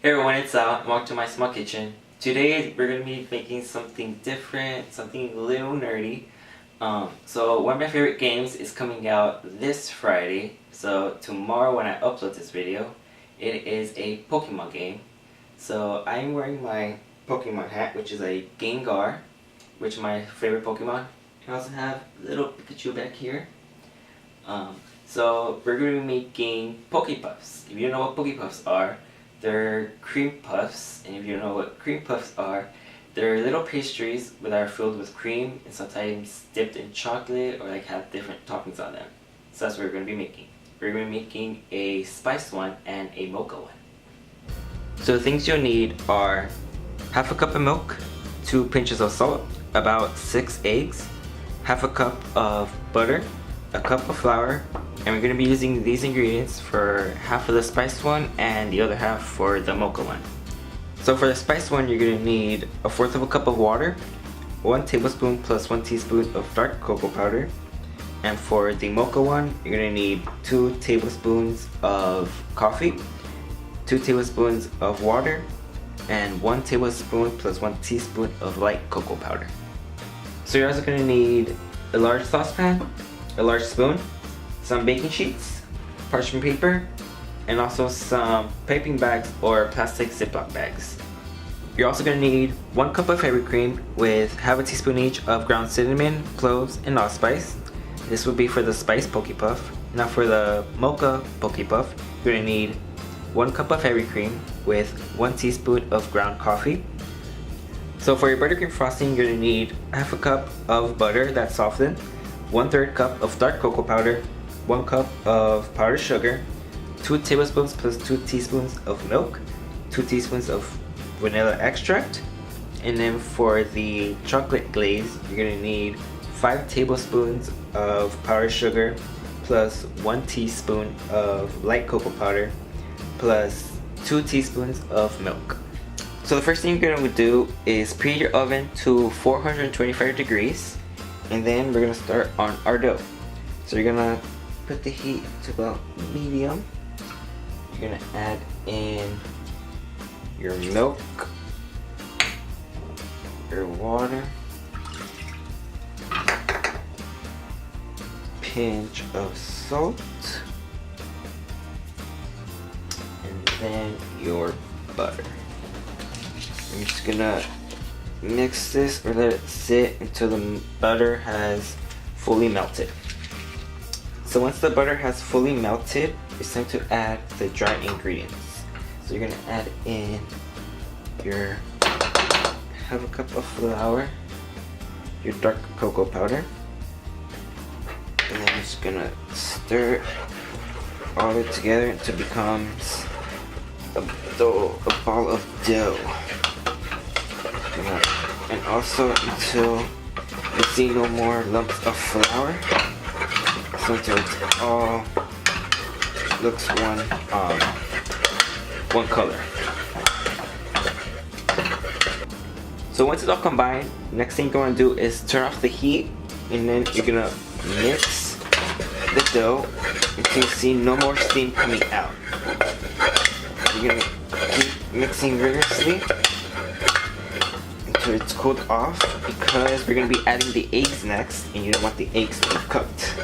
Hey everyone, it's Al. Welcome to my small kitchen. Today we're going to be making something different, something a little nerdy. So one of my favorite games is coming out this Friday. So tomorrow when I upload this video, it is a Pokemon game. So I'm wearing my Pokemon hat, which is a Gengar, which is my favorite Pokemon. I also have little Pikachu back here. So we're going to be making Pokepuffs. If you don't know what Pokepuffs are, they're cream puffs, and if you don't know what cream puffs are, they're little pastries that are filled with cream and sometimes dipped in chocolate or like have different toppings on them. So that's what we're going to be making. We're going to be making a spiced one and a mocha one. So the things you'll need are half a cup of milk, 2 pinches of salt, about 6 eggs, half a cup of butter, a cup of flour, and we're going to be using these ingredients for half of the spiced one and the other half for the mocha one. So for the spiced one, you're going to need 1/4 of a cup of water, 1 tablespoon plus 1 teaspoon of dark cocoa powder, and for the mocha one, you're going to need 2 tablespoons of coffee, 2 tablespoons of water, and 1 tablespoon plus 1 teaspoon of light cocoa powder. So you're also going to need a large saucepan, a large spoon, some baking sheets, parchment paper, and also some piping bags or plastic Ziploc bags. You're also going to need 1 cup of heavy cream with half a teaspoon each of ground cinnamon, cloves, and allspice. This would be for the spiced Pokepuff. Now for the mocha Pokepuff, you're going to need 1 cup of heavy cream with 1 teaspoon of ground coffee. So for your buttercream frosting, you're going to need half a cup of butter that's softened, 1/3 cup of dark cocoa powder, 1 cup of powdered sugar, 2 tablespoons plus 2 teaspoons of milk, 2 teaspoons of vanilla extract, and then for the chocolate glaze, you're going to need 5 tablespoons of powdered sugar plus 1 teaspoon of light cocoa powder plus 2 teaspoons of milk. So the first thing you're going to do is preheat your oven to 425 degrees, and then we're going to start on our dough. So you're going to put the heat to about medium. You're going to add in your milk, your water, pinch of salt, and then your butter. I'm just gonna mix this or let it sit until the butter has fully melted. So once the butter has fully melted, it's time to add the dry ingredients. So you're gonna add in your half a cup of flour, your dark cocoa powder, and then you're just gonna stir all of it together until it becomes a ball of dough. And also until you see no more lumps of flour. So until it all looks one color. So once it's all combined, next thing you're going to do is turn off the heat, and then you're going to mix the dough until you see no more steam coming out. You're going to keep mixing rigorously until it's cooled off, because we're going to be adding the eggs next, and you don't want the eggs to be cooked.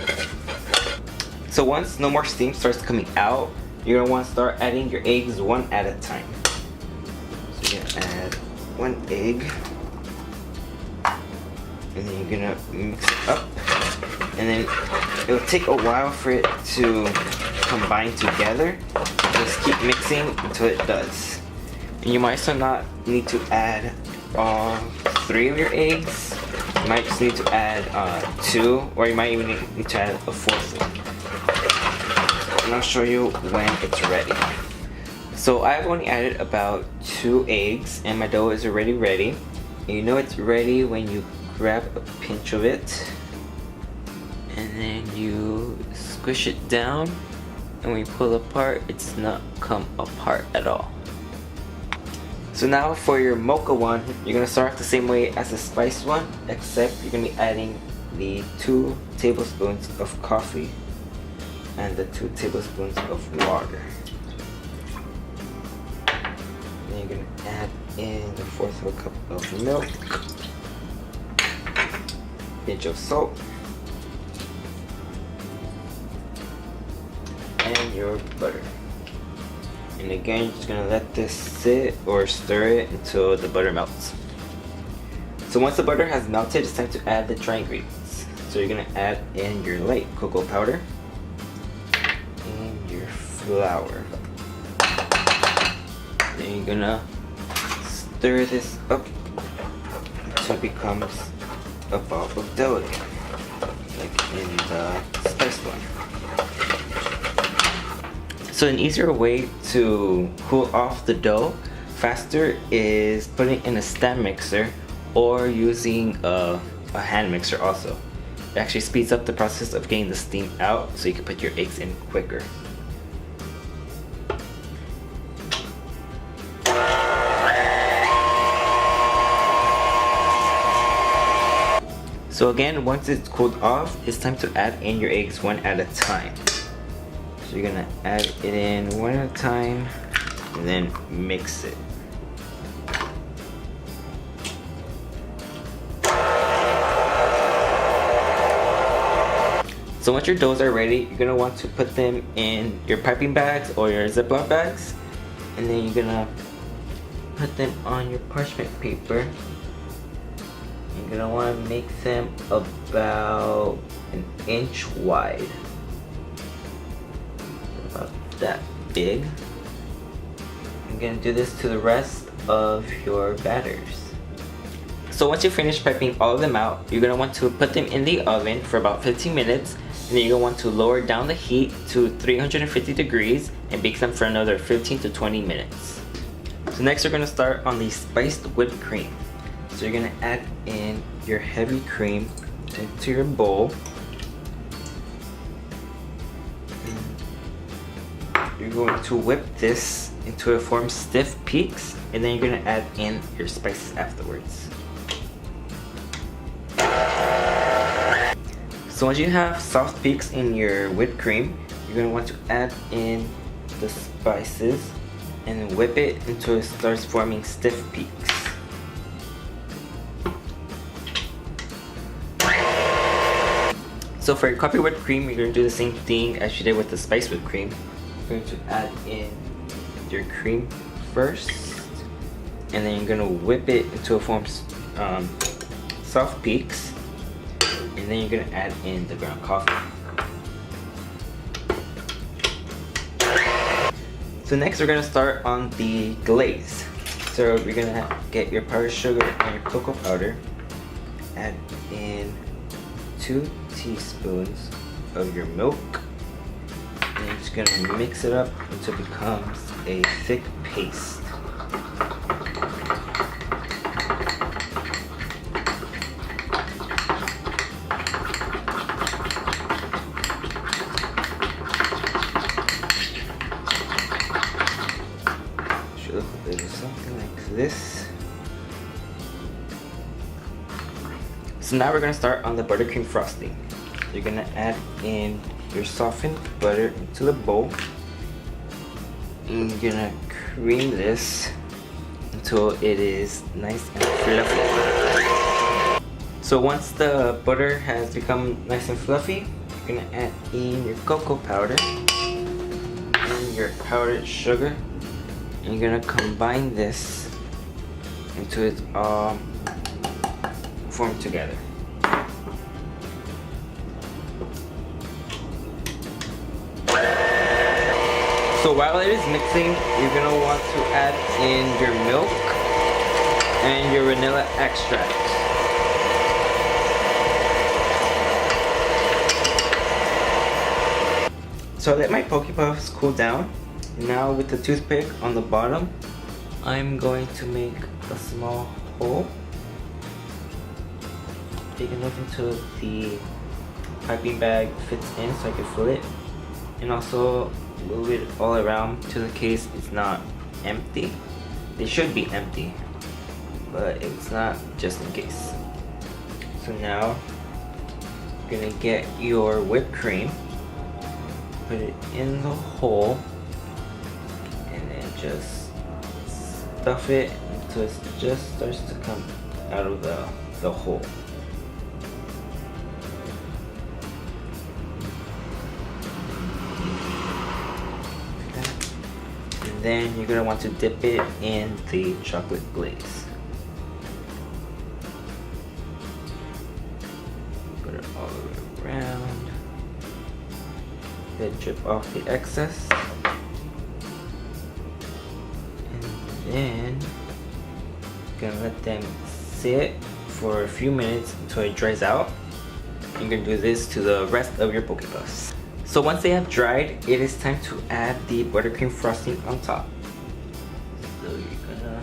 So once no more steam starts coming out, you're going to want to start adding your eggs one at a time. So you're going to add 1 egg, and then you're going to mix it up, and then it'll take a while for it to combine together. Just keep mixing until it does. And you might also not need to add all 3 of your eggs. You might just need to add 2, or you might even need to add a 4th one. And I'll show you when it's ready. So I've only added about 2 eggs, and my dough is already ready. And you know it's ready when you grab a pinch of it, and then you squish it down, and when you pull apart, it does not come apart at all. So now for your mocha one, you're going to start off the same way as the spiced one, except you're going to be adding the 2 tablespoons of coffee and the 2 tablespoons of water. you're gonna add in 1/4 of a cup of milk, pinch of salt, and your butter. And again, you're just gonna let this sit or stir it until the butter melts. So once the butter has melted, it's time to add the dry ingredients. So you're gonna add in your light cocoa powder and your flour. Then you're gonna stir this up until it becomes a ball of dough again, like in the spice one. So an easier way to cool off the dough faster is putting it in a stand mixer or using a hand mixer also. It actually speeds up the process of getting the steam out so you can put your eggs in quicker. So again, once it's cooled off, it's time to add in your eggs one at a time. So you're gonna add it in one at a time and then mix it. So once your doughs are ready, you're gonna want to put them in your piping bags or your Ziploc bags, and then you're gonna put them on your parchment paper. You're gonna want to make them about 1 inch wide. About that big. I'm gonna do this to the rest of your batters. So once you finish piping all of them out, you're gonna want to put them in the oven for about 15 minutes, and then you're gonna want to lower down the heat to 350 degrees and bake them for another 15 to 20 minutes. So next we're gonna start on the spiced whipped cream. So you're gonna add in your heavy cream into your bowl. You're going to whip this until it forms stiff peaks, and then you're gonna add in your spices afterwards. So once you have soft peaks in your whipped cream, you're gonna want to add in the spices and whip it until it starts forming stiff peaks. So for your coffee whipped cream, you're gonna do the same thing as you did with the spice whipped cream. You're going to add in your cream first, and then you're gonna whip it until it forms soft peaks, and then you're gonna add in the ground coffee. So next we're gonna start on the glaze. So you're gonna get your powdered sugar and your cocoa powder, add in 2 teaspoons of your milk, and you're just gonna mix it up until it becomes a thick paste. Should look a little something like this. So now we're gonna start on the buttercream frosting. You're gonna add in your softened butter into the bowl, and you're gonna cream this until it is nice and fluffy. So once the butter has become nice and fluffy, you're gonna add in your cocoa powder and your powdered sugar, and you're gonna combine this until it's all formed together. So while it is mixing, you're gonna want to add in your milk and your vanilla extract. So I let my Pokepuffs cool down. Now with the toothpick on the bottom, I'm going to make a small hole big enough until the piping bag fits in so I can fill it, and also move it all around to the case it's not empty. They should be empty, but it's not, just in case. So now you're gonna get your whipped cream, put it in the hole, and then just stuff it until it just starts to come out of the hole. Okay. And then you're gonna want to dip it in the chocolate glaze. Put it all the way around. Then drip off the excess. And then gonna let them sit for a few minutes until it dries out. You're gonna do this to the rest of your Pokepuffs. So once they have dried, it is time to add the buttercream frosting on top. So you're gonna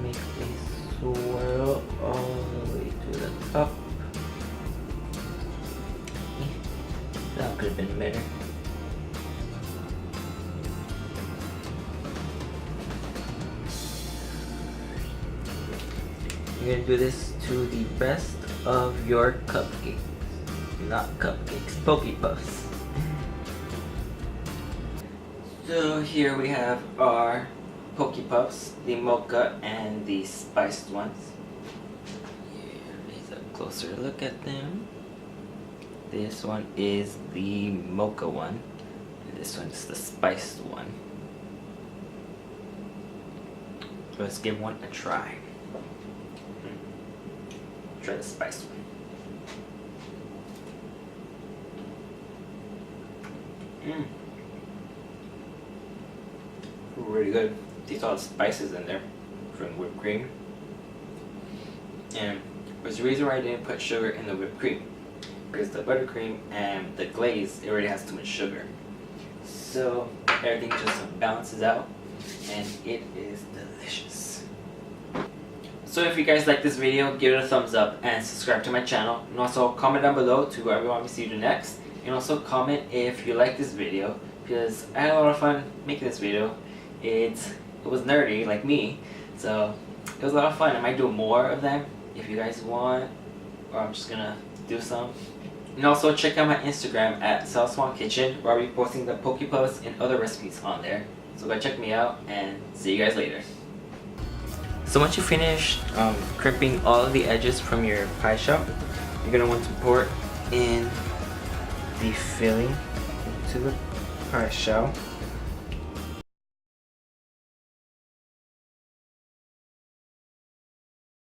make a swirl all the way to the top. That could have been better. You're gonna do this to the rest of your cupcakes. Not cupcakes, Pokepuffs. So here we have our Pokepuffs, the Mocha and the spiced ones. Here's a closer look at them. This one is the Mocha one, and this one's the spiced one. So let's give one a try. Try the spiced one. Really good. These all the spices in there from whipped cream. And there's the reason why I didn't put sugar in the whipped cream, because the buttercream and the glaze, it already has too much sugar. So everything just balances out and it is delicious. So if you guys like this video, give it a thumbs up and subscribe to my channel, and also comment down below to whoever you want me to see you do next, and also comment if you like this video, because I had a lot of fun making this video. It was nerdy like me, so it was a lot of fun. I might do more of them if you guys want, or I'm just gonna do some. And also check out my Instagram at SalSwanKitchen, where I'll be posting the Pokepuffs and other recipes on there. So go check me out and see you guys later. So once you finish crimping all of the edges from your pie shell, you're going to want to pour in the filling into the pie shell.